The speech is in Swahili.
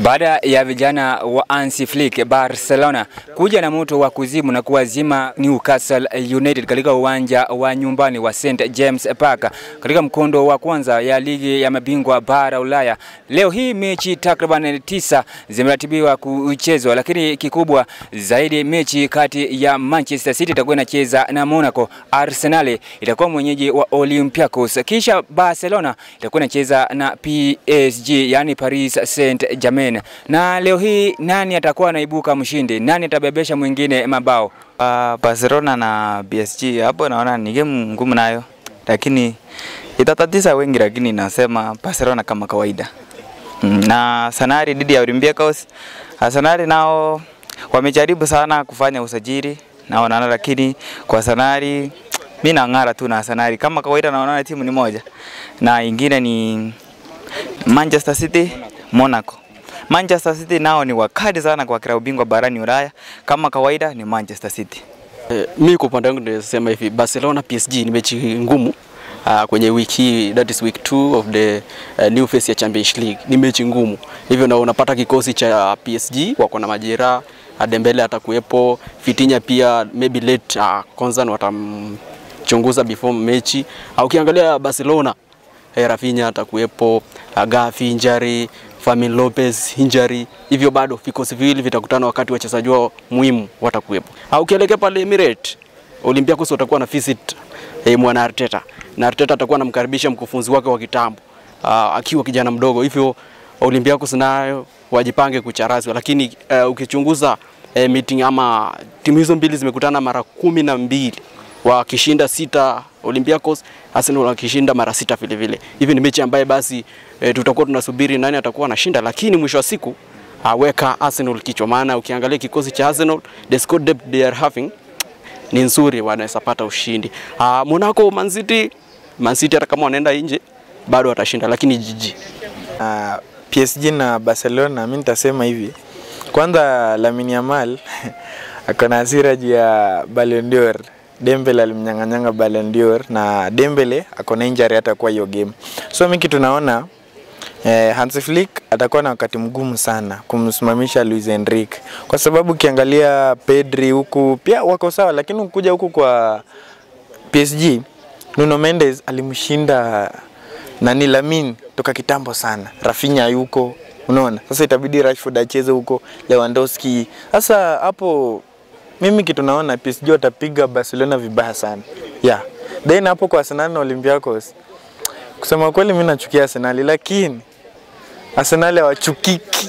Baada ya vijana wa Hansi Flick Barcelona kuja na moto wa kuzimu na kuwazima Newcastle United katika uwanja wa nyumbani wa St James Park katika mkondo wa kwanza ya ligi ya mabingwa bara Ulaya. Leo hii mechi takriban 9 zimeratibiwa kuchezwa, lakini kikubwa zaidi mechi kati ya Manchester City itakuwa inacheza na Monaco, Arsenal itakuwa mwenyeji wa Olympiacos, kisha Barcelona itakuwa inacheza na PSG yani Paris Saint-Germain. Na leo hii nani atakuwa anaibuka mshindi? Nani atabebesha mwingine mabao? Barcelona na PSG hapo naona ni game ngumu nayo, lakini itatatiza wengi, lakini nasema Barcelona kama kawaida. Na Arsenal dhidi ya Olympiacos, Arsenal nao wamejaribu sana kufanya usajili naona, lakini kwa Arsenal mimi naangara tu na Arsenal kama kawaida. Naona timu ni moja na ingine ni Manchester City, Monaco. Manchester City nao ni wakali sana kwa klabu bingwa barani Ulaya, kama kawaida ni Manchester City. Mimi kwa upande wangu nasema hivi, Barcelona PSG ni mechi ngumu kwenye wiki, that is week 2 of the new phase ya Champions League. Ni mechi ngumu. Hivyo na unapata kikosi cha PSG wako na majeraha, Dembele atakuepo, Vitinha pia maybe late Konzan watamchunguza before mechi. Ukiangalia Barcelona, Rafinha atakuepo, Gavi injury, Fermin Lopez injury, hivyo bado vikosi viwili vitakutana wakati wachezaji wao muhimu watakuepo. Ukielekea pale Emirates, Olympiacos watakuwa na visit mwana Arteta, na Arteta atakuwa anamkaribisha mkufunzi wake wa kitambo akiwa kijana mdogo, hivyo Olympiacos nayo wajipange kucharazwa. Lakini ukichunguza meeting ama timu hizo mbili zimekutana mara 12, wakishinda 6 Olympiacos, Arsenal wakishinda mara 6 vile vile. Hivi ni mechi ambaye basi tutakuwa tunasubiri nani atakuwa anashinda, lakini mwisho wa siku weka Arsenal kichwa, maana ukiangalia kikosi cha Arsenal, the squad depth they are having ni nzuri, wanaweza pata ushindi. Monaco, Man City hata kama wanaenda nje bado watashinda, lakini jiji PSG na Barcelona, mimi nitasema hivi. Kwanza Lamine Yamal akona hasira juu ya Ballon d'Or. Dembele alimnyang'anyanga Ballon d'Or na Dembele akona injury hata kwa hiyo game. So mimi kitu naona Hansi Flick atakuwa na wakati mgumu sana kumsimamisha Luis Enrique, kwa sababu ukiangalia Pedri huku pia wako sawa, lakini ukikuja huku kwa PSG, Nuno Mendes alimshinda nani Lamine toka kitambo sana. Rafinha yuko, unaona. Sasa itabidi Rashford acheze huko, Lewandowski. Sasa hapo mimi kitu naona PSG watapiga Barcelona vibaya sana. Yeah. Then hapo kwa Arsenal na Olympiacos, kusema kweli mimi nachukia Arsenal, lakini Arsenal hawachukiki.